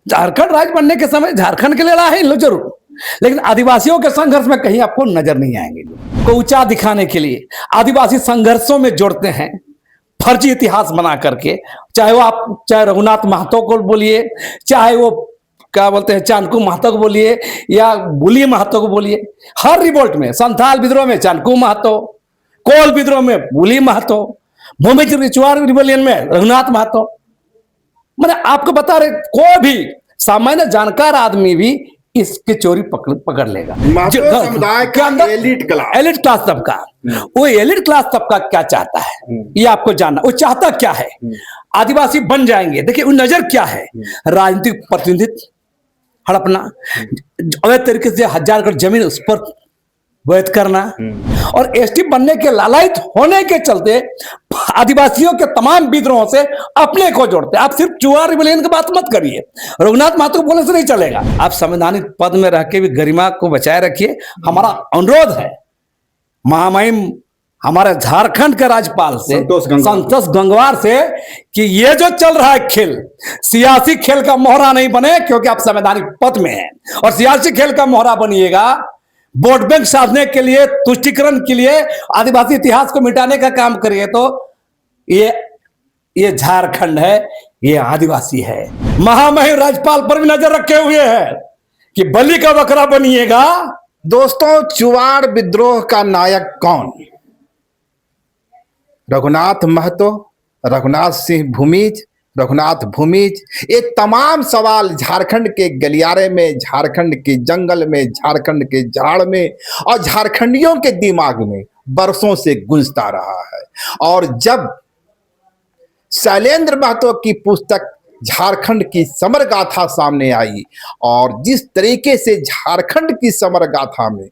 झारखंड राज्य बनने के समय झारखंड के लिए लड़ा है इन लोग जरूर, लेकिन आदिवासियों के संघर्ष में कहीं आपको नजर नहीं आएंगे। को ऊंचा दिखाने के लिए आदिवासी संघर्षों में जोड़ते हैं फर्जी इतिहास बना करके, चाहे रघुनाथ महतो को बोलिए, चाहे वो क्या बोलते हैं चाणकू महतो को बोलिए, या बुली महतो को बोलिए। हर रिवोल्ट में, संथाल विद्रोह में चाणकू महतो, कोल विद्रोह में बुली महतो, भूमि रिचुआर रिवोलियन में रघुनाथ महतो। मैंने आपको बता रहे, कोई भी सामान्य जानकार आदमी भी इसकी चोरी पकड़ लेगा। समुदाय के अंदर एलिट क्लास तबका, वो एलिट क्लास तबका क्या चाहता है ये आपको जानना। वो चाहता क्या है? आदिवासी बन जाएंगे, देखिए वो नजर क्या है, राजनीतिक प्रतिनिधित्व हड़पना, अवैध तरीके से 1000 एकड़ जमीन उस पर वैध करना, और एसटी बनने के लालायित होने के चलते आदिवासियों के तमाम विद्रोहों से अपने को जोड़ते। आप सिर्फ चुआर रिबेलियन की बात मत करिए, रघुनाथ महतो को बोलने से नहीं चलेगा। आप संवैधानिक पद में रह के भी गरिमा को बचाए रखिए। हमारा अनुरोध है महामहिम हमारे झारखंड के राज्यपाल से, संतोष गंगवार से, कि ये जो चल रहा है खेल, सियासी खेल का मोहरा नहीं बने, क्योंकि आप संवैधानिक पद में हैं। और सियासी खेल का मोहरा बनिएगा वोट बैंक साधने के लिए, तुष्टिकरण के लिए, आदिवासी इतिहास को मिटाने का काम करिए, तो ये झारखंड है, ये आदिवासी है। महामहिम राज्यपाल पर भी नजर रखे हुए हैं कि बलि का बकरा बनिएगा। दोस्तों, चुआड़ विद्रोह का नायक कौन? रघुनाथ महतो, रघुनाथ सिंह भूमिज, रघुनाथ भूमिज। ये तमाम सवाल झारखंड के गलियारे में, झारखंड के जंगल में, झारखंड के झाड़ में और झारखंडियों के दिमाग में बरसों से गूंजता रहा है। और जब शैलेंद्र महतो की पुस्तक झारखंड की समर गाथा सामने आई, और जिस तरीके से झारखंड की समर गाथा में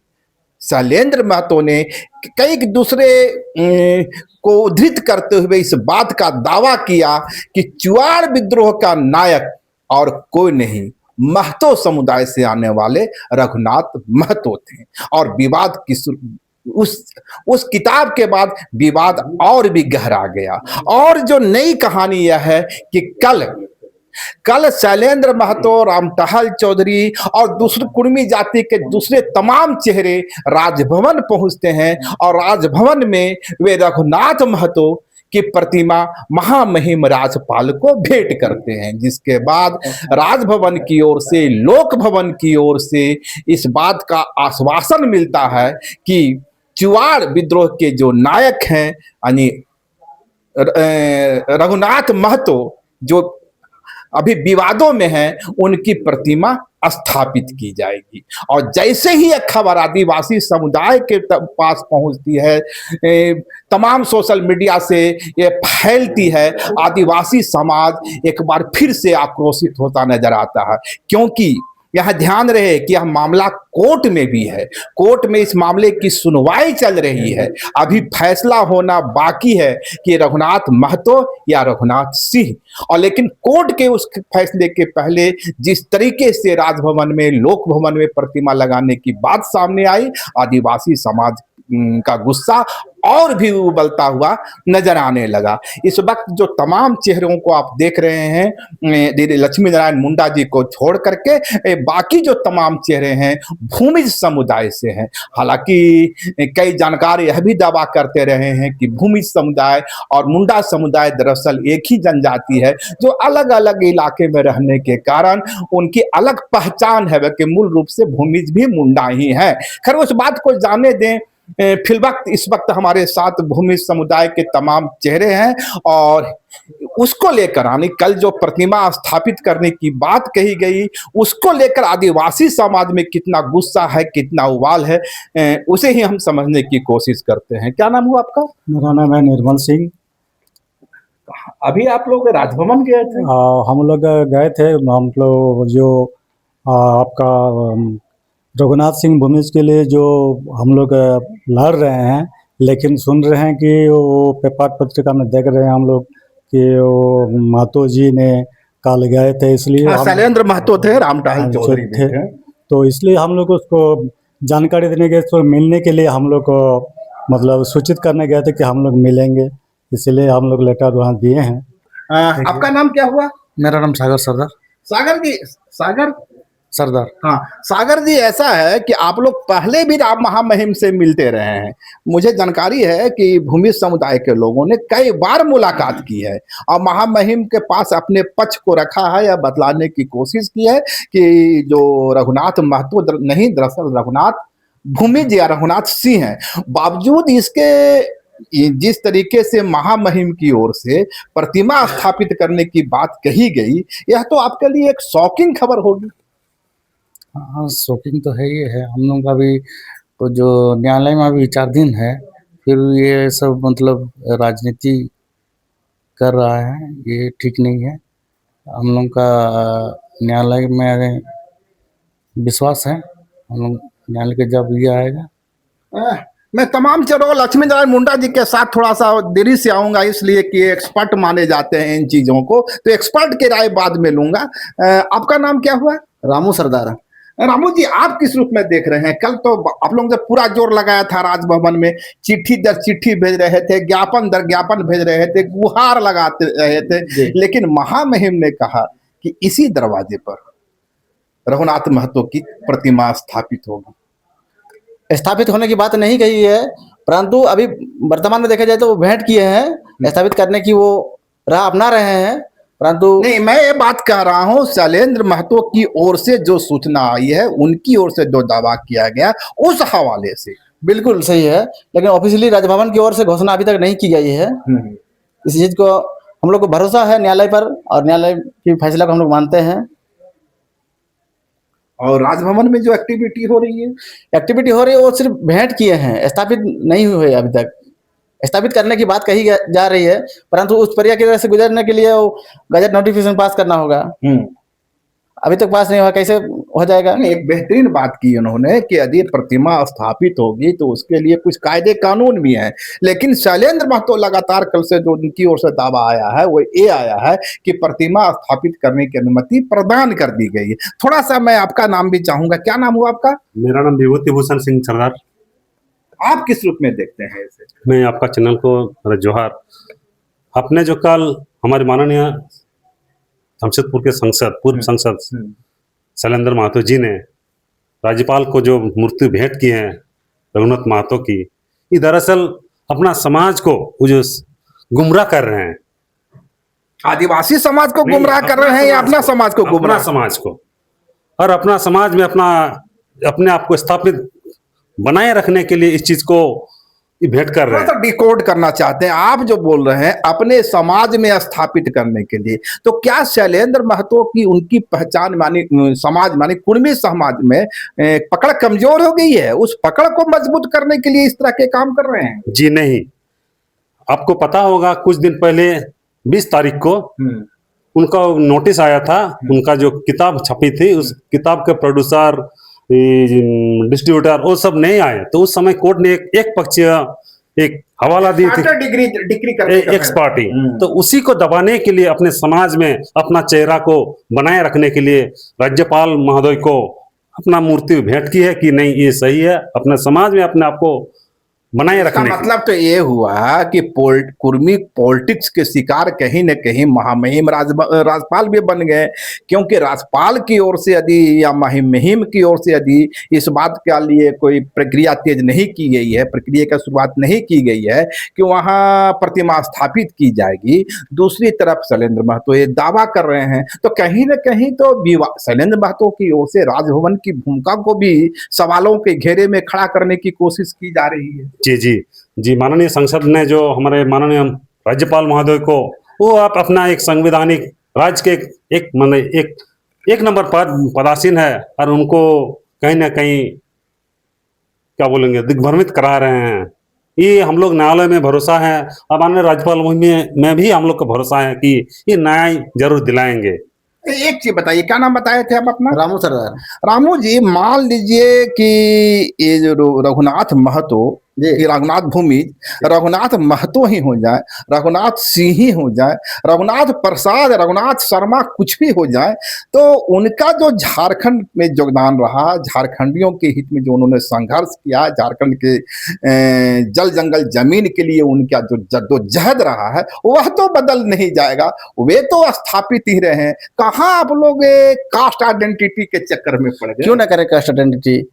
शैलेंद्र महतो ने कई दूसरे को उद्धृत करते हुए इस बात का दावा किया कि चुआड़ विद्रोह का नायक और कोई नहीं, महतो समुदाय से आने वाले रघुनाथ महतो थे। और विवाद की उस किताब के बाद विवाद और भी गहरा गया। और जो नई कहानी यह है कि कल शैलेंद्र महतो, रामटहल चौधरी और दूसरे कुर्मी जाति के दूसरे तमाम चेहरे राजभवन पहुंचते हैं, और राजभवन में वे रघुनाथ महतो की प्रतिमा महामहिम राज्यपाल को भेंट करते हैं। जिसके बाद राजभवन की ओर से, लोक भवन की ओर से इस बात का आश्वासन मिलता है कि चुआड़ विद्रोह के जो नायक हैं, यानी रघुनाथ महतो जो अभी विवादों में है, उनकी प्रतिमा स्थापित की जाएगी। और जैसे ही यह खबर आदिवासी समुदाय के पास पहुंचती है, तमाम सोशल मीडिया से ये फैलती है, आदिवासी समाज एक बार फिर से आक्रोशित होता नजर आता है। क्योंकि यह ध्यान रहे कि यह मामला कोर्ट में भी है, कोर्ट में इस मामले की सुनवाई चल रही है। अभी फैसला होना बाकी है कि रघुनाथ महतो या रघुनाथ सिंह। और लेकिन कोर्ट के उस फैसले के पहले जिस तरीके से राजभवन में, लोक भवन में प्रतिमा लगाने की बात सामने आई, आदिवासी समाज का गुस्सा और भी उबलता हुआ नजर आने लगा। इस वक्त जो तमाम चेहरों को आप देख रहे हैं, दीदी लक्ष्मी नारायण मुंडा जी को छोड़ करके बाकी जो तमाम चेहरे हैं भूमिज समुदाय से हैं। हालांकि कई जानकार यह भी दावा करते रहे हैं कि भूमिज समुदाय और मुंडा समुदाय दरअसल एक ही जनजाति है, जो अलग अलग इलाके में रहने के कारण उनकी अलग पहचान है, कि मूल रूप से भूमिज भी मुंडा ही है। खैर, उस बात को जाने दें। इस वक्त हमारे साथ भूमि समुदाय के तमाम चेहरे हैं, और उसको लेकर, यानी कल जो प्रतिमा स्थापित करने की बात कही गई, उसको लेकर आदिवासी समाज में कितना गुस्सा है, कितना उबाल है, उसे ही हम समझने की कोशिश करते हैं। क्या नाम हुआ आपका? मेरा नाम है निर्मल सिंह। अभी आप लोग राजभवन गए थे? हम लोग गए थे। हम लोग जो आपका रघुनाथ सिंह भूमिज के लिए जो हम लोग लड़ रहे हैं, लेकिन सुन रहे हैं कि वो पेपर पत्रिका में देख रहे हैं हम लोग कि वो महतो जी ने कल गए थे, इसलिए शैलेंद्र महतो थे, रामटहल चौधरी थे, तो इसलिए हम लोग उसको जानकारी देने गए, तो मिलने के लिए हम लोग को मतलब सूचित करने गए थे कि हम लोग मिलेंगे, इसलिए हम लोग लेटर वहाँ दिए हैं। आपका नाम क्या हुआ? मेरा नाम सागर सरदार। सागर जी, सागर सरदार। हाँ सागर जी, ऐसा है कि आप लोग पहले भी राम महामहिम से मिलते रहे हैं। मुझे जानकारी है कि भूमि समुदाय के लोगों ने कई बार मुलाकात की है और महामहिम के पास अपने पक्ष को रखा है या बतलाने की कोशिश की है कि जो रघुनाथ महतो नहीं, दरअसल रघुनाथ भूमि जी या रघुनाथ सिंह हैं। बावजूद इसके जिस तरीके से महामहिम की ओर से प्रतिमा स्थापित करने की बात कही गई, यह तो आपके लिए एक शॉकिंग खबर होगी। हाँ, शॉकिंग तो है ही है। हम लोग का भी तो जो न्यायालय में अभी विचाराधीन है, फिर ये सब मतलब राजनीति कर रहा है, ये ठीक नहीं है। हम लोग का न्यायालय में विश्वास है, हम लोग न्यायालय के जब ये आएगा। मैं तमाम चरों लक्ष्मी नारायण मुंडा जी के साथ थोड़ा सा देरी से आऊंगा, इसलिए कि एक्सपर्ट माने जाते हैं इन चीजों को, तो एक्सपर्ट की राय बाद में लूंगा। आपका नाम क्या हुआ? रामू सरदार। रामू जी, आप किस रूप में देख रहे हैं? कल तो आप लोगों ने पूरा जोर लगाया था राजभवन में, चिट्ठी दर चिट्ठी भेज रहे थे, ज्ञापन दर ज्ञापन भेज रहे थे, गुहार लगाते रहे थे, लेकिन महामहिम ने कहा कि इसी दरवाजे पर रघुनाथ महतो की प्रतिमा स्थापित होगी। स्थापित होने की बात नहीं कही है, परंतु अभी वर्तमान में देखा जाए तो वो भेंट किए हैं, स्थापित करने की वो राह अपना रहे हैं, परंतु नहीं, मैं ये बात कह रहा हूं शैलेंद्र महतो की ओर से जो सूचना आई है, उनकी ओर से जो दावा किया गया, उस हवाले से बिल्कुल सही है, लेकिन ऑफिशियली राजभवन की ओर से घोषणा अभी तक नहीं की गई है। इस चीज को हम लोग को भरोसा है न्यायालय पर, और न्यायालय की फैसला को हम लोग मानते हैं। और राजभवन में जो एक्टिविटी हो रही है वो सिर्फ भेंट किए हैं, स्थापित नहीं हुए अभी तक। स्थापित करने की बात कही जा रही है, परंतु उस प्रक्रिया से गुजरने के लिए वो गजट नोटिफिकेशन पास करना होगा। अभी तक पास नहीं हुआ, कैसे हो जाएगा? एक बेहतरीन बात की उन्होंने कि यदि प्रतिमा स्थापित होगी तो उसके लिए कुछ कायदे कानून भी हैं, लेकिन शैलेंद्र महतो लगातार कल से जो उनकी ओर से दावा आया है वो ये आया है कि प्रतिमा स्थापित करने की अनुमति प्रदान कर दी गई है। थोड़ा सा मैं आपका नाम भी चाहूंगा, क्या नाम हुआ आपका? मेरा नाम विभूति भूषण सिंह सरदार। आप किस रूप में देखते हैं इसे? मैं आपका चैनल को जोहार। आपने जो कल हमारे माननीय जमशेदपुर के सांसद, पूर्व सांसद शैलेंद्र महतो जी ने राज्यपाल को जो मूर्ति भेंट की है रघुनाथ महतो की, ये दरअसल अपना समाज को वो जो गुमराह कर रहे हैं। आदिवासी समाज को गुमराह कर रहे हैं या अपना समाज को गुमराह? अपना समाज को, और अपना समाज में अपने आप को स्थापित बनाए रखने के लिए इस चीज को भेंट कर रहे हैं। तो डिकोड करना चाहते हैं आप जो बोल रहे हैं अपने समाज में स्थापित करने के लिए, तो क्या शैलेंद्र महतो की उनकी पहचान मानी समाज मानी कुर्मी समाज में पकड़ कमजोर हो गई है? उस पकड़ को मजबूत करने के लिए इस तरह के काम कर रहे हैं? जी नहीं, आपको पता होगा कुछ दिन पहले 20 तारीख को उनका नोटिस आया था, उनका जो किताब छपी थी उस किताब के प्रोड्यूसर, डिस्ट्रीब्यूटर वो सब नहीं आए, तो उस समय कोर्ट ने एक पक्षीय एक हवाला दी थी डिग्री एक्स पार्टी, तो उसी को दबाने के लिए अपने समाज में अपना चेहरा को बनाए रखने के लिए राज्यपाल महोदय को अपना मूर्ति भेंट की है कि नहीं ये सही है, अपने समाज में अपने आप को बनाए रखने। मतलब तो ये हुआ कि कुर्मी पॉलिटिक्स के शिकार कहीं न कहीं महामहिम राज्यपाल भी बन गए, क्योंकि राज्यपाल की ओर से यदि या महामहिम की ओर से यदि इस बात के लिए कोई प्रक्रिया तेज नहीं की गई है, प्रक्रिया की शुरुआत नहीं की गई है कि वहां प्रतिमा स्थापित की जाएगी, दूसरी तरफ शैलेंद्र महतो ये दावा कर रहे हैं, तो कहीं न कहीं तो शैलेंद्र महतो की ओर से राजभवन की भूमिका को भी सवालों के घेरे में खड़ा करने की कोशिश की जा रही है। जी जी जी, माननीय संसद ने जो हमारे माननीय राज्यपाल महोदय को वो आप अपना एक संवैधानिक राज्य के एक नंबर पदासीन है, और उनको कहीं ना कहीं क्या बोलेंगे दिग्भ्रमित करा रहे हैं। ये हम लोग न्यायालय में भरोसा है, और माननीय राज्यपाल में भी हम लोग को भरोसा है कि ये न्याय जरूर दिलाएंगे। एक चीज बताइए, क्या नाम बताए थे आप अपना? रामू सरदार। रामू जी, मान लीजिए कि ये जो रघुनाथ महतो जी। कि रघुनाथ भूमिज, रघुनाथ महतो ही हो जाए, रघुनाथ सिंह ही हो जाए, रघुनाथ प्रसाद, रघुनाथ शर्मा कुछ भी हो जाए, तो उनका जो झारखंड में योगदान रहा, झारखंडियों के हित में जो उन्होंने संघर्ष किया, झारखंड के जल जंगल जमीन के लिए उनका जो जद्दोजहद रहा है, वह तो बदल नहीं जाएगा, वे तो स्थापित ही रहे हैं। कहाँ आप लोग कास्ट आइडेंटिटी के चक्कर में पड़ गए? क्यों ना करे कास्ट आइडेंटिटी?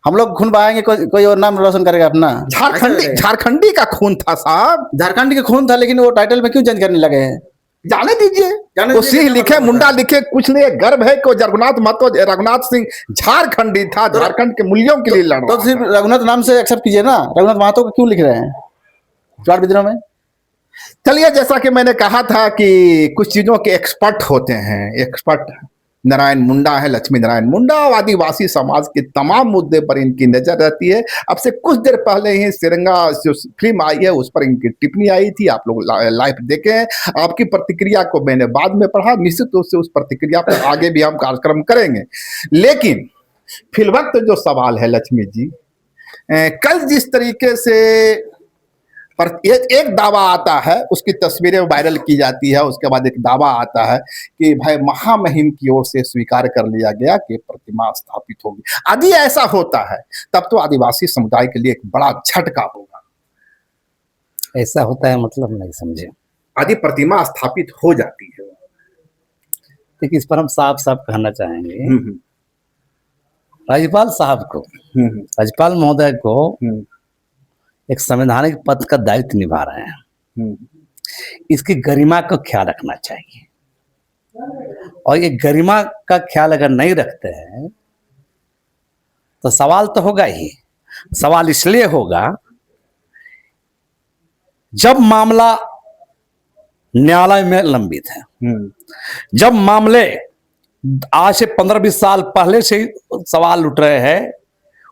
हम लोग खून बहाएंगे, कोई और नाम रोशन करेगा अपना? झारखंडी का खून था साहब, झारखंड के खून था, लेकिन वो टाइटल में क्यों चेंज करने लगे हैं? जाने दीजिए। जाने वो दीजिए, सिंह क्या लिखे, मतलब मुंडा है? लिखे, कुछ नहीं, रघुनाथ महतो, रघुनाथ सिंह झारखंडी था, झारखंड के मूल्यों के लिए लड़ तो रहा सिर्फ था। रघुनाथ नाम से एक्सेप्ट कीजिए ना, रघुनाथ महतो को क्यों लिख रहे हैं चुनाव विद्रोह में? चलिए, जैसा कि मैंने कहा था कि कुछ चीजों के एक्सपर्ट होते हैं, एक्सपर्ट नारायण मुंडा है, लक्ष्मी नारायण मुंडा, और आदिवासी समाज के तमाम मुद्दे पर इनकी नजर रहती है। अब से कुछ देर पहले ही तिरंगा जो फिल्म आई है उस पर इनकी टिप्पणी आई थी, आप लोग लाइव देखे हैं। आपकी प्रतिक्रिया को मैंने बाद में पढ़ा, निश्चित रूप से उस प्रतिक्रिया पर आगे भी हम कार्यक्रम करेंगे। लेकिन फिलवक्त जो सवाल है लक्ष्मी जी, कल जिस तरीके से पर एक दावा आता है, उसकी तस्वीरें वायरल की जाती है, उसके बाद एक दावा आता है कि भाई महामहिम की ओर से स्वीकार कर लिया गया कि प्रतिमा स्थापित होगी। यदि ऐसा होता है तब तो आदिवासी समुदाय के लिए एक बड़ा झटका होगा। ऐसा होता है मतलब नहीं समझे। यदि प्रतिमा स्थापित हो जाती है, देखिए इस पर हम साफ साफ कहना चाहेंगे, हम्म, राज्यपाल साहब को, हम्म, राज्यपाल महोदय को हम्म, एक संवैधानिक पद का दायित्व निभा रहे हैं, हम्म, इसकी गरिमा का ख्याल रखना चाहिए। और ये गरिमा का ख्याल अगर नहीं रखते हैं तो सवाल तो होगा ही। सवाल इसलिए होगा जब मामला न्यायालय में लंबित है, जब मामले आज से 15-20 साल पहले से सवाल उठ रहे हैं।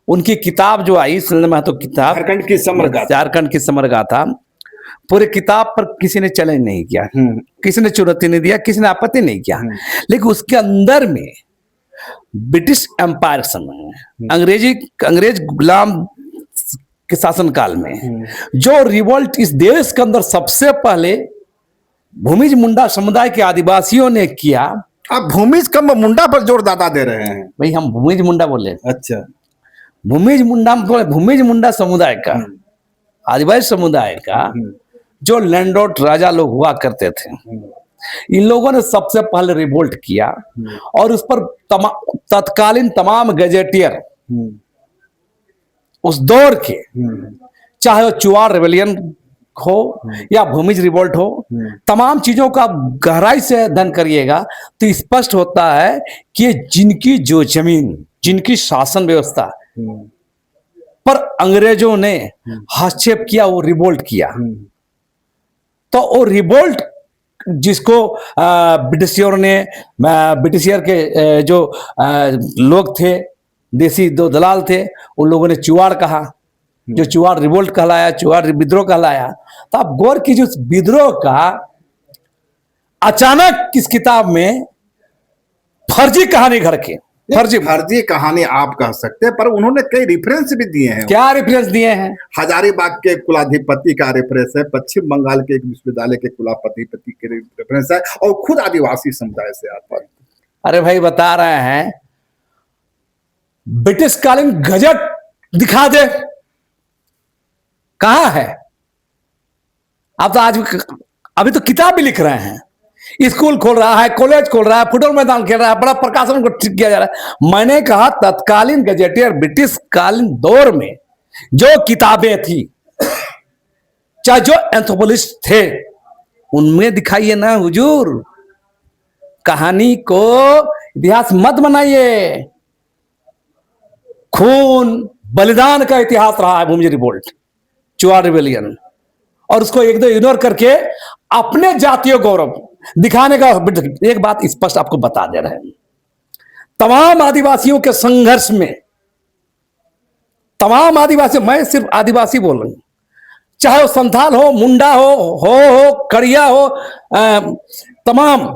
उनकी किताब जो आई महतो किताब, झारखंड की समरगाथा, झारखंड की समरगाथा, पूरे किताब पर किसी ने चैलेंज नहीं किया, किसी ने चुनौती नहीं दिया, किसी ने आपत्ति नहीं किया। लेकिन उसके अंदर में ब्रिटिश एम्पायर समय, अंग्रेज गुलाम के शासनकाल में जो रिवोल्ट इस देश के अंदर सबसे पहले भूमिज मुंडा समुदाय के आदिवासियों ने किया। आप भूमिज कम मुंडा पर जोर ज्यादा दे रहे हैं। भाई हम भूमिज मुंडा बोले, अच्छा, भूमिज मुंडा समुदाय का, आदिवासी समुदाय का जो लैंडलॉर्ड राजा लोग हुआ करते थे, इन लोगों ने सबसे पहले रिवोल्ट किया और उस पर तत्कालीन तमाम गजेटियर उस दौर के, चाहे वो चुआड़ रेबेलियन हो या भूमिज रिवोल्ट हो, तमाम चीजों का गहराई से अध्ययन करिएगा तो स्पष्ट होता है कि जिनकी जो जमीन, जिनकी शासन व्यवस्था पर अंग्रेजों ने हस्तक्षेप किया, वो रिवोल्ट किया। तो वो रिवोल्ट जिसको ब्रिटिशियर के जो लोग थे, देसी दो दलाल थे, उन लोगों ने चुआड़ कहा, जो चुआड़ रिवोल्ट कहलाया, चुआड़ विद्रोह कहलाया। तो आप गौर कीजिए उस विद्रोह का अचानक इस किताब में फर्जी कहानी घर के, फर्जी कहानी आप कह सकते हैं, पर उन्होंने कई रेफरेंस भी दिए हैं। क्या रेफरेंस दिए हैं? हजारीबाग के कुलाधिपति का रेफरेंस है, पश्चिम बंगाल के एक विश्वविद्यालय के कुलाधिपति के रेफरेंस है, और खुद आदिवासी समुदाय से आता है। अरे भाई बता रहे हैं, ब्रिटिश कालीन गजट दिखा दे, कहां है? आप तो आज अभी तो किताब भी लिख रहे हैं, स्कूल खोल रहा है, कॉलेज खोल रहा है, फुटबॉल मैदान खेल रहा है, बड़ा प्रकाशन को ठीक किया जा रहा है। मैंने कहा तत्कालीन गजेटियर ब्रिटिश कालीन दौर में जो किताबें थी, चाहे जो एंथ्रोपोलॉजिस्ट थे, उनमें दिखाइए ना हुजूर। कहानी को इतिहास मत बनाइए। खून बलिदान का इतिहास रहा है भूमिज रिवोल्ट, चुआड़ रिबेलियन, और उसको एक दो इग्नोर करके अपने जातीय गौरव दिखाने का। एक बात स्पष्ट आपको बता दे रहे हैं, तमाम आदिवासियों के संघर्ष में, तमाम आदिवासी, मैं सिर्फ आदिवासी बोल रहा हूं, चाहे वो संथाल हो, मुंडा हो कड़िया हो, तमाम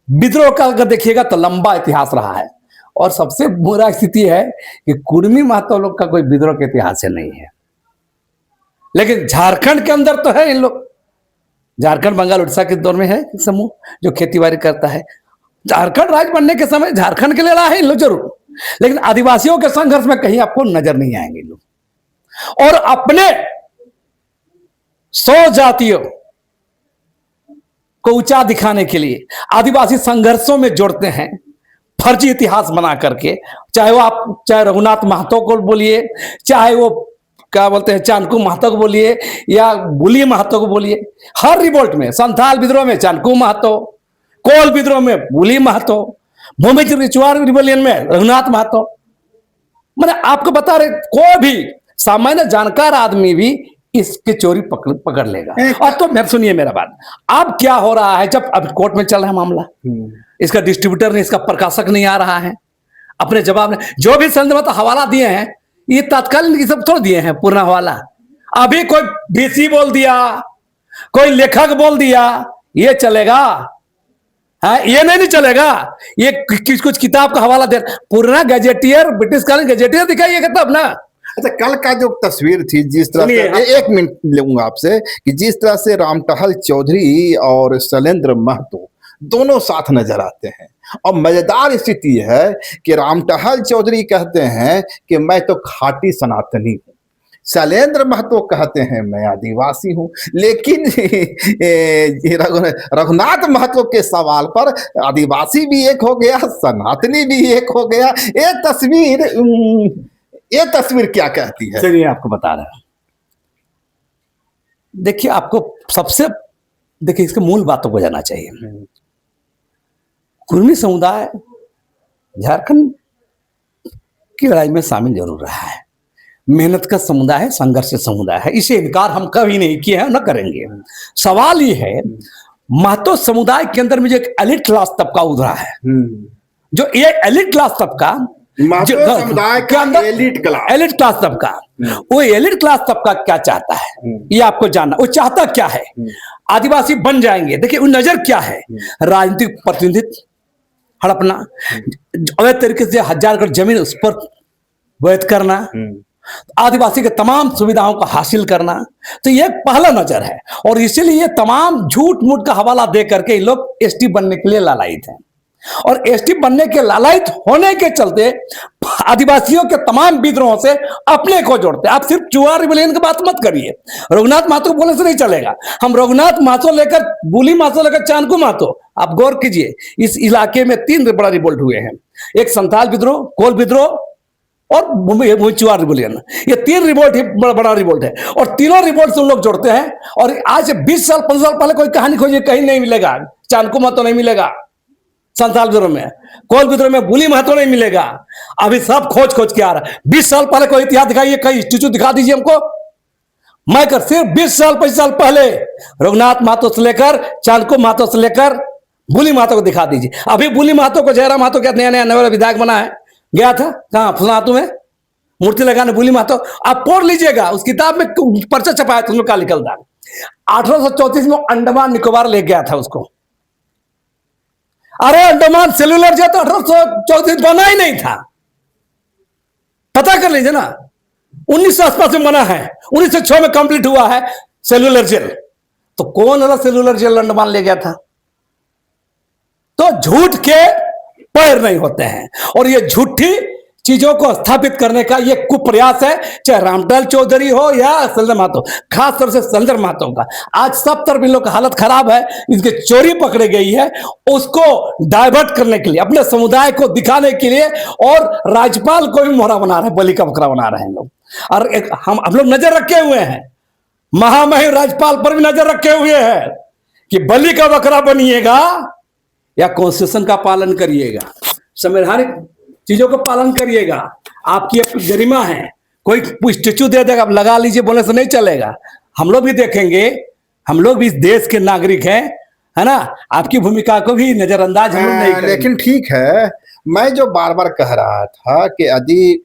विद्रोह का अगर देखिएगा तो लंबा इतिहास रहा है। और सबसे बुरा स्थिति है कि कुर्मी महतो लोग का कोई विद्रोह का इतिहास नहीं है। लेकिन झारखंड के अंदर तो है इन लोग, झारखंड बंगाल उड़ीसा के दौर में है समूह जो खेती बाड़ी करता है। झारखंड राज्य बनने के समय झारखंड के लिए लड़ा है इन लोग जरूर, लेकिन आदिवासियों के संघर्ष में कहीं आपको नजर नहीं आएंगे लोग। और अपने 100 जातियों को ऊंचा दिखाने के लिए आदिवासी संघर्षों में जोड़ते हैं, फर्जी इतिहास बना करके। चाहे रघुनाथ महतो को बोलिए, चाहे वो क्या बोलते हैं चाणकू महतो को बोलिए, या बुली महतो को बोलिए। हर रिवोल्ट में, संथाल विद्रोह में चाणकू महतो, कोल विद्रोह में बुली महतो, भूमि रिचुआर रिवोलियन में रघुनाथ महतो। मैंने आपको बता रहे, कोई भी सामान्य जानकार आदमी भी इसके चोरी पकड़ लेगा। और तो मैं सुनिए मेरा बात, अब क्या हो रहा है, जब अब कोर्ट में चल रहा है मामला, इसका डिस्ट्रीब्यूटर नहीं, इसका प्रकाशक नहीं आ रहा है अपने जवाब में। जो भी संबंधित हवाला दिए हैं ये तत्कालीन सब थोड़ा दिए हैं पूर्ण हवाला। अभी कोई बीसी बोल दिया, कोई लेखक बोल दिया, ये चलेगा? हाँ, ये नहीं चलेगा। ये कुछ किताब का हवाला दे, पूर्ण गजेटियर, ब्रिटिश कालीन गजेटियर दिखाइएगा तब ना। अच्छा, कल का जो तस्वीर थी, जिस तरह से, एक मिनट लूंगा आपसे, कि जिस तरह से रामटहल चौधरी और शैलेंद्र महतो दोनों साथ नजर आते हैं, और मजेदार स्थिति है कि रामटहल चौधरी कहते हैं कि मैं तो खाटी सनातनी हूं, शैलेंद्र महतो कहते हैं मैं आदिवासी हूं। लेकिन रघुनाथ महतो के सवाल पर आदिवासी भी एक हो गया, सनातनी भी एक हो गया। ये तस्वीर क्या कहती है? चलिए आपको बता रहे हैं। देखिए, आपको देखिए इसके मूल बातों को जानना चाहिए। कुर्मी समुदाय झारखंड की लड़ाई में शामिल जरूर रहा है, मेहनत का समुदाय है, संघर्ष समुदाय है, इसे इनकार हम कभी नहीं किए हैं, न करेंगे। सवाल ये है, महतो समुदाय के अंदर में जो एक एलिट क्लास तबका उभरा है, जो ये एलिट क्लास तबका समुदाय के अंदर एलिट क्लास तबका, वो एलिट क्लास तबका क्या चाहता है ये आपको जानना। वो चाहता क्या है? आदिवासी बन जाएंगे। देखिए वो नजर क्या है, राजनीतिक प्रतिनिधित्व हड़पना, अवैध तरीके से 1000 एकड़ जमीन उस पर वैध करना, आदिवासी के तमाम सुविधाओं को हासिल करना। तो ये पहला नजर है, और इसीलिए ये तमाम झूठ मूठ का हवाला दे करके ये लोग एसटी बनने के लिए लालायित हैं। और एसटी बनने के लालायित होने के चलते आदिवासियों के तमाम विद्रोहों से अपने को जोड़ते। आप सिर्फ चुआर रिबेलियन की बात मत करिए, रघुनाथ महतो को बोलने से नहीं चलेगा। हम रघुनाथ महतो लेकर, बुली महतो लेकर चाणकू महतो, आप गौर कीजिए, इस इलाके में 3 बड़ा रिवोल्ट हुए हैं। एक संथाल विद्रोह, कोल विद्रोह और चुआर रिबेलियन। ये 3 रिवोल्ट ही बड़ा रिवोल्ट है, और तीनों रिवोल्ट से लोग जोड़ते हैं। और आज से 20 साल 15 साल पहले कोई कहानी खोजिए, कहीं नहीं मिलेगा। चाणकू महतो नहीं मिलेगा संथाल विद्रोह में, कोल विद्रोह में बुली महतो नहीं मिलेगा। अभी सब खोज के आ रहा है। 20 साल पहले कोई इतिहास दिखाइए, कहीं स्टेचू दिखा दीजिए हमको। मैं कर सिर्फ 20 साल 25 साल पहले रघुनाथ महतो से लेकर चाणकू महतो से लेकर बुली महतो को दिखा दीजिए। अभी बुली महतो को जयराम महतो क्या नया विधायक बना है, गया था कहाँ, फुलातू में मूर्ति लगाने बुली महतो। आप पढ़ लीजिएगा, उस किताब में पर्चा छपाया था, उसमें क्या निकलता। 1834 में अंडमान निकोबार ले गया था उसको। अरे अंडमान सेल्यूलर जेल तो 1834 बना ही नहीं था, पता कर लीजिए ना। 1900 आसपास में बना है, 1906 में कंप्लीट हुआ है सेल्यूलर जेल। तो कौन वाला सेल्यूलर जेल अंडमान ले गया था? तो झूठ के पैर नहीं होते हैं, और ये झूठी चीजों को स्थापित करने का ये कुप्रयास है, चाहे रामटहल चौधरी हो या शैलेंद्र महतो, खास तौर से शैलेंद्र महतो का। आज सब तरफ इन लोग का हालत खराब है, इनके चोरी पकड़ी गई है, उसको डाइवर्ट करने के लिए, अपने समुदाय को दिखाने के लिए, और राज्यपाल को भी मोहरा बना रहे हैं, बलि का बकरा बना रहे हैं लोग। और हम लोग नजर रखे हुए हैं, महामहिम राज्यपाल पर भी नजर रखे हुए हैं कि बलि का बकरा बनिएगा या कॉन्स्टिट्यूशन का पालन करिएगा, संवैधानिक चीजों का पालन करिएगा। आपकी गरिमा है, कोई स्टेचू दे देगा, आप लगा लीजिए, बोलने से नहीं चलेगा। हम लोग भी देखेंगे, हम लोग भी इस देश के नागरिक हैं, है ना। आपकी भूमिका को भी नजरअंदाज हम लोग नहीं करेंगे। लेकिन ठीक है, मैं जो बार बार कह रहा था कि यदि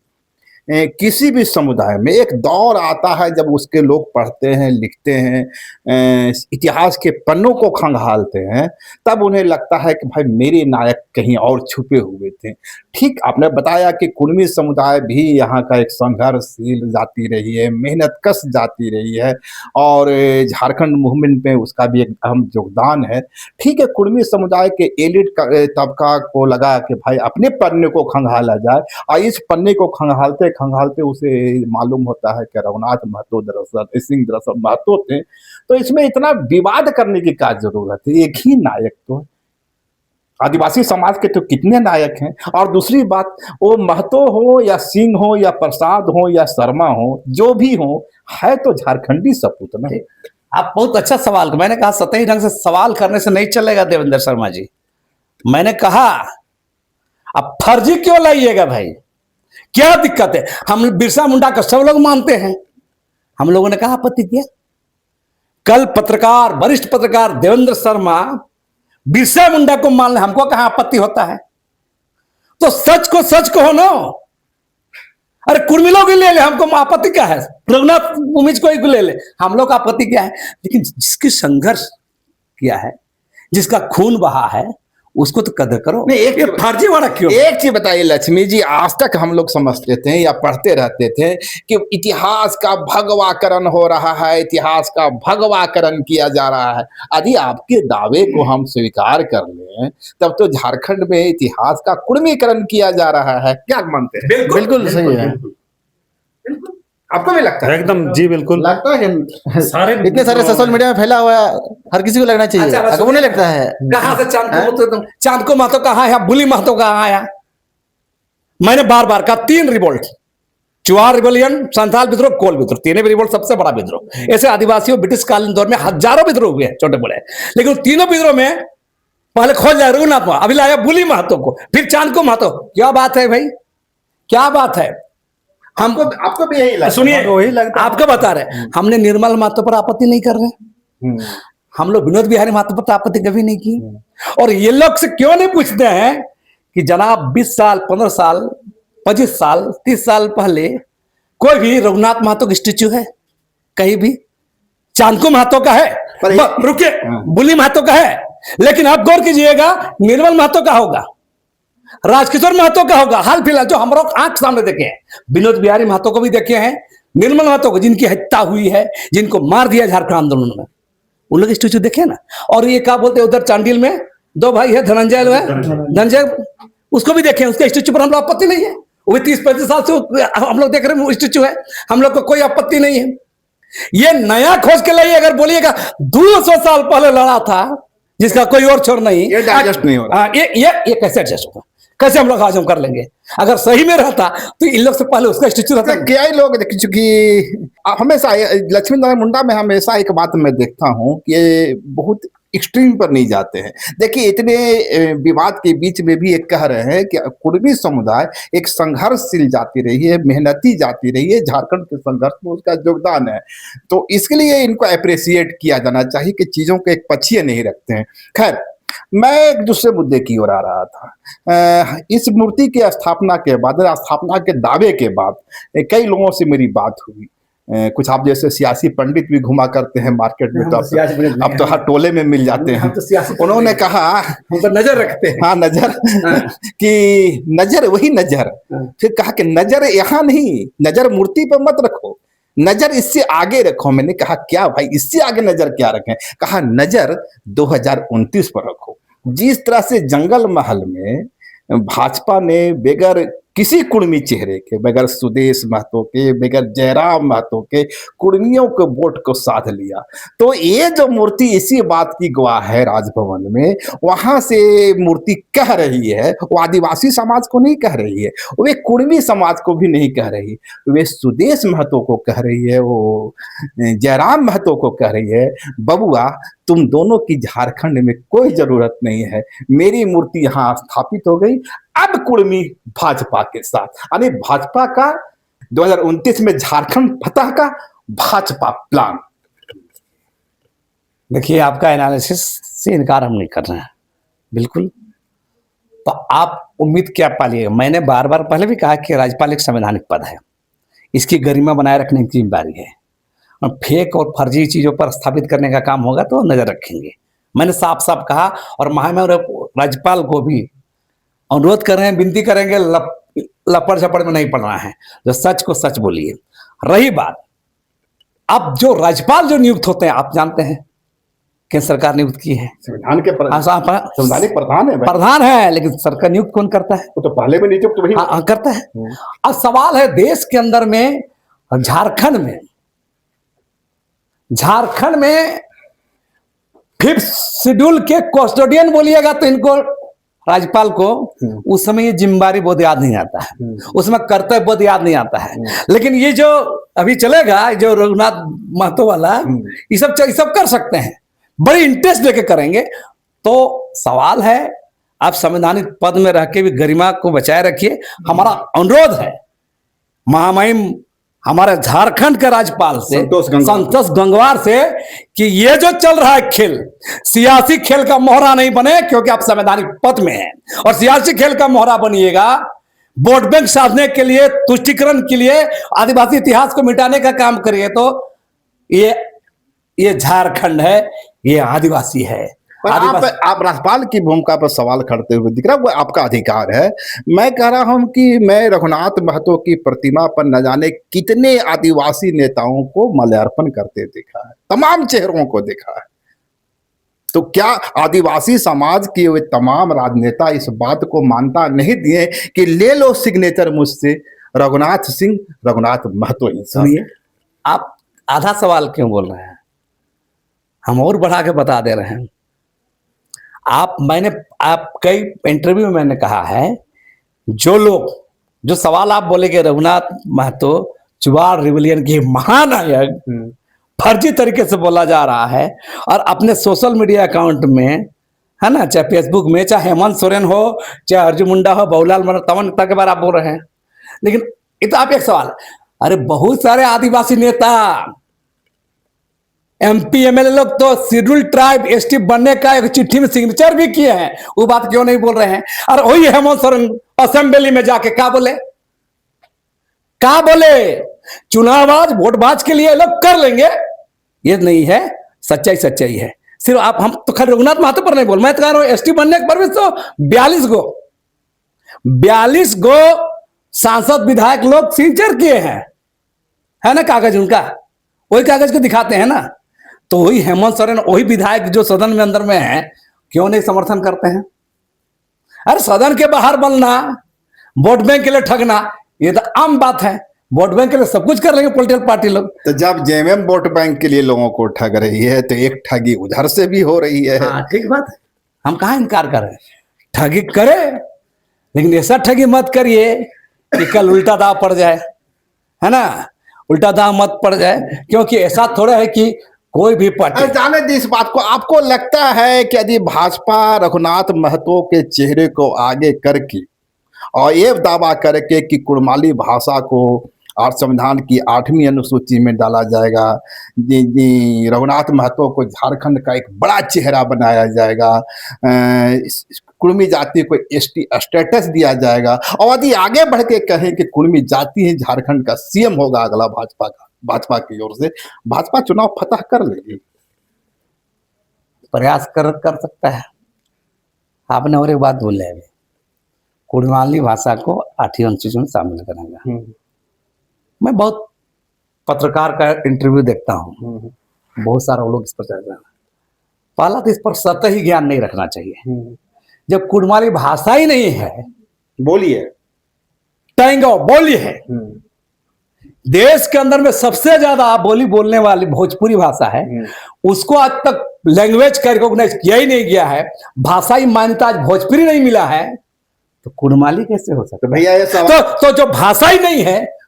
किसी भी समुदाय में एक दौर आता है जब उसके लोग पढ़ते हैं, लिखते हैं, इतिहास के पन्नों को खंगालते हैं, तब उन्हें लगता है कि भाई मेरे नायक कहीं और छुपे हुए थे। ठीक आपने बताया कि कुर्मी समुदाय भी यहाँ का एक संघर्षशील जाति रही है, मेहनतकश जाति रही है, और झारखंड मूवमेंट में उसका भी एक अहम योगदान है। ठीक है, कुर्मी समुदाय के एलिट तबका को लगा कि भाई अपने पन्ने को खंगाला जाए, और इस पन्ने को खंगालते खंगालते उसे मालूम होता है कि रघुनाथ महतो दरअसल सिंह दरअसल महतो थे। तो इसमें इतना विवाद करने की क्या जरूरत है, एक ही नायक तो है। आदिवासी समाज के तो कितने नायक हैं। और दूसरी बात, वो महतो हो या सिंह हो या प्रसाद हो या शर्मा हो, जो भी हो, है तो झारखंडी सपूत ना। आप बहुत अच्छा सवाल, मैंने कहा सतही ढंग से सवाल करने से नहीं चलेगा देवेंद्र शर्मा जी। मैंने कहा अब फर्जी क्यों लाइएगा भाई, क्या दिक्कत है? हम बिरसा मुंडा का सब लोग मानते हैं, हम लोगों ने कहा आपत्ति किया। कल पत्रकार, वरिष्ठ पत्रकार देवेंद्र शर्मा बिरसा मुंडा को मान ले, हमको कहां आपत्ति होता है? तो सच को सच कहो ना। अरे कुर्मी लोग ही ले ले, हमको आपत्ति क्या है? रघुनाथ भूमिज को ही ले ले, हम लोग आपत्ति क्या है? लेकिन जिसकी संघर्ष किया है, जिसका खून बहा है, उसको तो कदर करो। नहीं, एक ये फर्जी वाला क्यों? एक चीज बताइए लक्ष्मी जी, आज तक हम लोग समझते थे या पढ़ते रहते थे कि इतिहास का भगवाकरण हो रहा है, इतिहास का भगवाकरण किया जा रहा है। यदि आपके दावे को हम स्वीकार कर लें, तब तो झारखंड में इतिहास का कुर्मीकरण किया जा रहा है। क्या मानते हैं? बिल्कुल सही है। आपको भी लगता है? एकदम जी बिल्कुल। लगता है कि सारे इतने सारे सोशल मीडिया में फैला हुआ है, हर किसी को लगना चाहिए। अच्छा, बस आपको नहीं लगता है? कहां से चांद को महतो कहां है, बुली महतो कहां आया? मैंने बार बार कहा 3 रिवोल्ट, चुआर रिवोल्यूशन, संथाल विद्रोह, कोल विद्रोह, तीनों रिवोल्ट सबसे बड़ा विद्रोह। ऐसे आदिवासियों ब्रिटिश कालीन दौर में हजारों विद्रोह हुए हैं छोटे बड़े, लेकिन तीनों विद्रोह में पहले खोज जाए रघुनाथ महतो, अभी लाया बुली महतो को, फिर चांद को महतो। क्या बात है भाई, क्या बात है? हमको आपको भी यही लगता है? सुनिए, वही लगता है। आपको बता रहे, हमने निर्मल महतो पर आपत्ति नहीं कर रहे, हम लोग विनोद बिहारी महतो पर आपत्ति कभी नहीं की। और ये लोग से क्यों नहीं पूछते हैं कि जनाब 20 साल, 15 साल, 25 साल, 30 साल पहले कोई भी रघुनाथ महतो की स्टेच्यू है कहीं भी? चांद को महतो का है, रुकिए, बुली महतो का है, लेकिन आप गौर कीजिएगा निर्मल महतो का होगा, राजकिशोर महतो का होगा। हाल फिलहाल जो हम लोग आंख सामने देखे हैं, विनोद बिहारी महतो को भी देखे हैं, निर्मल महतो को, जिनकी हत्या हुई है, जिनको मार दिया झारखंड आंदोलन में, उन लोग स्टेच्यू देखे ना। और ये क्या बोलते हैं, उधर चांडिल में 2 भाई है, धनंजय, उसको भी देखे, उसके स्टेच्यू पर हम लोग आपत्ति नहीं है। वो भी 30-35 साल से हम लोग देख रहे हैं स्टेच्यू है, हम लोग को कोई आपत्ति नहीं है। ये नया खोज के लिए अगर बोलिएगा 200 साल पहले लड़ा था जिसका कोई और छोर नहीं, ये डाइजेस्ट नहीं हो रहा। ये कैसे एडजस्ट होगा? कैसे हम लोग हजम कर लेंगे? अगर सही में रहता तो इन लोग से पहले उसका स्टेच्यू रहता। क्या ही लोग, चूंकि हमेशा लक्ष्मी नारायण मुंडा में हमेशा एक बात मैं देखता हूँ कि ये बहुत एक्सट्रीम पर नहीं जाते हैं। देखिए, इतने विवाद के बीच में भी एक कह रहे हैं कि कुर्मी समुदाय एक संघर्षशील जाति रही है, मेहनती जाति रही है, झारखंड के संघर्ष में उसका योगदान है, तो इसके लिए इनको अप्रिसिएट किया जाना चाहिए कि चीजों के एक पक्षीय नहीं रखते हैं। खैर, मैं एक दूसरे मुद्दे की ओर आ रहा था। इस मूर्ति की स्थापना के बाद, स्थापना के दावे के बाद कई लोगों से मेरी बात हुई। कुछ आप जैसे सियासी पंडित भी घुमा करते हैं मार्केट में, तो अब तो हर टोले में मिल जाते हैं। उन्होंने कहा, हम तो नजर रखते हैं। हाँ, नजर कि नजर वही नजर, फिर कहा कि नजर यहाँ नहीं, नजर मूर्ति पर मत रखो, नजर इससे आगे रखो। मैंने कहा क्या भाई, इससे आगे नजर क्या रखें? कहा नजर 2029 पर रखो। जिस तरह से जंगल महल में भाजपा ने बगैर किसी कुर्मी चेहरे के, बगैर सुदेश महतो के, बगैर जयराम महतो के कुर्मियों के वोट को साध लिया, तो ये जो मूर्ति इसी बात की गवाह है। राजभवन में वहां से मूर्ति कह रही है, वो आदिवासी समाज को नहीं कह रही है, वे कुर्मी समाज को भी नहीं कह रही, वे सुदेश महतो को कह रही है, वो जयराम महतो को कह रही है, बबुआ तुम दोनों की झारखंड में कोई जरूरत नहीं है, मेरी मूर्ति यहाँ स्थापित हो गई, अब कुर्मी भाजपा के साथ। यानी भाजपा का 2029 में झारखंड फतह का भाजपा प्लान। देखिए, आपका एनालिसिस से इनकार हम नहीं कर रहे हैं, बिल्कुल। तो आप उम्मीद क्या पालिएगा? मैंने बार बार पहले भी कहा कि राज्यपाल एक संवैधानिक पद है, इसकी गरिमा बनाए रखने की जिम्मेदारी है। और फेक और फर्जी चीजों पर स्थापित करने का काम होगा तो नजर रखेंगे। मैंने साफ साफ कहा, और महामहिम राज्यपाल को भी अनुरोध कर रहे हैं, विनती करेंगे, लपड़ झपड़ में नहीं पड़ना है, जो सच को सच बोलिए। रही बात, अब जो राज्यपाल जो नियुक्त होते हैं, आप जानते हैं केंद्र सरकार नियुक्त की है, संविधान के संवैधानिक प्रधान है भाई। प्रधान है, लेकिन सरकार नियुक्त कौन करता है? वो तो पहले में नियुक्त वही हाँ, करता है। अब सवाल है, देश के अंदर में झारखंड में 5th शेड्यूल के कस्टोडियन बोलिएगा तो इनको, राज्यपाल को उस समय ये जिम्मेदारी बोध याद नहीं आता है, उसमें कर्तव्य बोध याद नहीं आता है। लेकिन ये जो अभी चलेगा, जो रघुनाथ महतो वाला, ये सब कर सकते हैं, बड़ी इंटरेस्ट लेके करेंगे। तो सवाल है, आप संवैधानिक पद में रह के भी गरिमा को बचाए रखिए। हमारा अनुरोध है महामहिम हमारे झारखंड के राज्यपाल से, संतोष गंगवार से, कि ये जो चल रहा है खेल, सियासी खेल का मोहरा नहीं बने, क्योंकि आप संवैधानिक पद में हैं। और सियासी खेल का मोहरा बनिएगा, वोट बैंक साधने के लिए, तुष्टीकरण के लिए, आदिवासी इतिहास को मिटाने का काम करिए, तो ये झारखंड है, ये आदिवासी है। आप राज्यपाल की भूमिका पर सवाल करते हुए दिख रहा है, वो आपका अधिकार है। मैं कह रहा हूं कि मैं रघुनाथ महतो की प्रतिमा पर न जाने कितने आदिवासी नेताओं को माल्यार्पण करते देखा है, तमाम चेहरों को देखा है। तो क्या आदिवासी समाज के वे तमाम राजनेता इस बात को मानता नहीं दिए कि ले लो सिग्नेचर मुझसे, रघुनाथ महतो ही? सुनिए, आप आधा सवाल क्यों बोल रहे हैं? हम और बढ़ा के बता दे रहे हैं। आप कई इंटरव्यू में मैंने कहा है, जो सवाल आप बोलेंगे, रघुनाथ महतो चुवाड़ रिविलियन के महानायक, फर्जी तरीके से बोला जा रहा है, और अपने सोशल मीडिया अकाउंट में, है ना, चाहे फेसबुक में, चाहे हेमंत सोरेन हो, चाहे अर्जुन मुंडा हो, बहुलाल तमन के बारे आप बोल रहे हैं। लेकिन ये तो आप एक सवाल, अरे बहुत सारे आदिवासी नेता, MP MLA लोग तो शेड्यूल ट्राइब ST बनने का एक चिट्ठी में सिग्नेचर भी किए हैं, वो बात क्यों नहीं बोल रहे हैं? और वही हेमंत सोरेन असेंबली में जाके क्या बोले? चुनाव आज वोटबाज के लिए लोग कर लेंगे, ये नहीं है, सच्चाई है। सिर्फ हम तो खाली रघुनाथ महतो पर नहीं बोल, मैं तो कह रहा हूं ST बनने के पर भी तो 42 गो सांसद विधायक लोग सिग्नेचर किए हैं, है ना, कागज उनका, वही कागज को दिखाते हैं ना। तो वही हेमंत सोरेन, वही विधायक जो सदन में अंदर में है, क्यों नहीं समर्थन करते हैं? अरे सदन के बाहर बनना, वोट बैंक के लिए ठगना, ये तो आम बात है। वोट बैंक के लिए सब कुछ कर लेंगे पॉलिटिकल पार्टी लोग। तो जब JMM वोट बैंक के लिए लोगों को ठग रही है, तो एक ठगी उधर से भी हो रही है। हाँ, ठीक बात है, हम कहाँ इनकार कर रहे हैं, ठगी करे, लेकिन ऐसा ठगी मत करिए कि कल उल्टा दाव पड़ जाए, है ना, उल्टा दाव मत पड़ जाए। क्योंकि ऐसा थोड़ा है कि कोई भी पार्टी, जाने दी इस बात को, आपको लगता है कि यदि भाजपा रघुनाथ महतो के चेहरे को आगे करके और ये दावा करके कि कुड़माली भाषा को और संविधान की 8वीं अनुसूची में डाला जाएगा, रघुनाथ महतो को झारखंड का एक बड़ा चेहरा बनाया जाएगा, कुड़मी जाति को ST स्टेटस दिया जाएगा, और यदि आगे बढ़ के कहें कि कुड़मी जाति ही झारखंड का CM होगा अगला भाजपा की ओर से, भाजपा चुनाव फतह कर लेगी? प्रयास कर सकता है। आपने और एक बात बोले अभी, कुड़माली भाषा को 8वीं अनुसूची में शामिल करेंगे। मैं बहुत पत्रकार का इंटरव्यू देखता हूँ, बहुत सारा लोग इस पर चर्चा, पहला तो इस पर सतही ज्ञान नहीं रखना चाहिए। जब कुड़माली भाषा ही नहीं है, बोलिए, टैंगो बोली है, देश के अंदर में सबसे ज्यादा बोली बोलने वाली भोजपुरी भाषा है, उसको आज तक लैंग्वेज का रिकॉग्नाइज किया ही नहीं गया है, भाषाई मान्यता आज भोजपुरी नहीं मिला है, तो कुड़माली कैसे हो सकता है? भैया ये सवाल तो जो भाषा ही नहीं है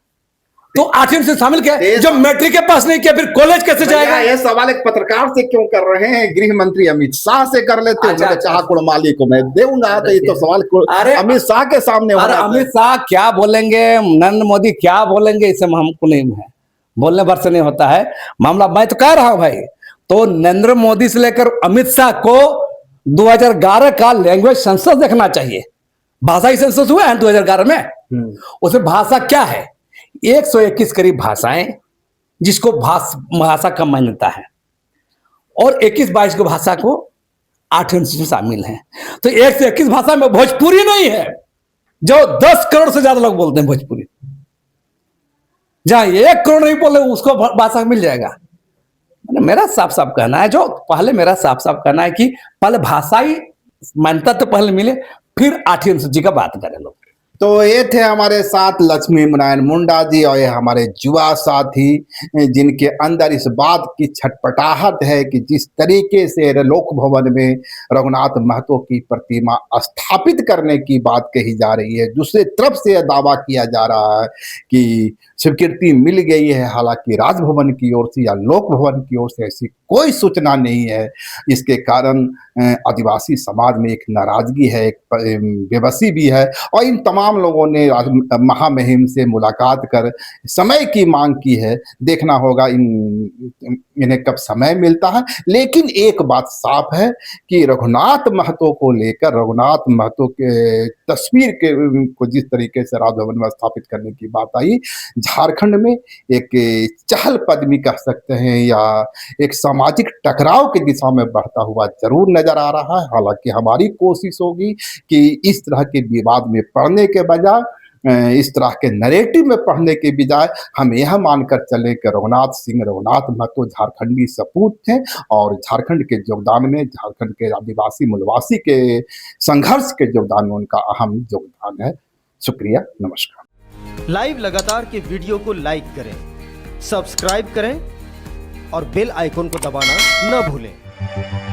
तो 8वीं से शामिल क्या, जो मैट्रिक के पास नहीं किया फिर कॉलेज कैसे जाएगा? ये सवाल एक पत्रकार से क्यों कर रहे हैं? गृह मंत्री अमित शाह से कर लेते हैं। मैंने चाहा कुड़माली को मैं देऊंगा, तो ये तो सवाल अमित शाह के सामने। अरे अमित शाह क्या बोलेंगे, नरेंद्र मोदी क्या बोलेंगे, इसे हमको नहीं है, बोलने भर से नहीं होता है मामला। मैं तो कह रहा हूं भाई, तो नरेंद्र मोदी से लेकर अमित शाह को 2011 का लैंग्वेज सेंसस देखना चाहिए। भाषाई सेंसस हुआ है 2011 में, उसमें भाषा क्या है 121 करीब भाषाएं जिसको भाषा का मान्यता है, और 21-22 को भाषा को 8 अनुसूची में शामिल है। तो 121 भाषा में भोजपुरी नहीं है, जो 10 करोड़ से ज्यादा लोग बोलते हैं भोजपुरी। जहां 1 करोड़ नहीं बोले उसको भाषा मिल जाएगा। मेरा साफ साफ कहना है, जो पहले मेरा साफ साफ कहना है कि पहले भाषाई मान्यता तो पहले मिले, फिर 8वीं अनुसूची का बात करें लोग। तो ये थे हमारे साथ लक्ष्मी नारायण मुंडा जी, और ये हमारे युवा साथी जिनके अंदर इस बात की छटपटाहट है कि जिस तरीके से लोक भवन में रघुनाथ महतो की प्रतिमा स्थापित करने की बात कही जा रही है, दूसरी तरफ से यह दावा किया जा रहा है कि स्वीकृति मिल गई है, हालांकि राजभवन की ओर से या लोक भवन की ओर से ऐसी कोई सूचना नहीं है। इसके कारण आदिवासी समाज में एक नाराजगी है, एक बेबसी भी है, और इन तमाम लोगों ने महामहिम से मुलाकात कर समय की मांग की है। देखना होगा इन्हें कब समय मिलता है। लेकिन एक बात साफ है कि रघुनाथ महतो को लेकर, रघुनाथ महतो के तस्वीर को जिस तरीके से राजभवन में स्थापित करने की बात आई, झारखंड में एक चहल कदमी कह सकते हैं या एक सामाजिक टकराव की दिशा में बढ़ता हुआ जरूर नजर आ रहा है। हालांकि हमारी कोशिश होगी कि इस तरह के विवाद में पड़ने के बजाय, इस तरह के नैरेटिव में पढ़ने के बजाय हम यह मानकर चले कि रघुनाथ महतो झारखंडी सपूत थे, और झारखंड के योगदान में, झारखंड के आदिवासी मूलवासी के संघर्ष के योगदान में उनका अहम योगदान है। शुक्रिया, नमस्कार। लाइव लगातार के वीडियो को लाइक करें, सब्सक्राइब करें और बेल आइकन को दबाना न भूलें।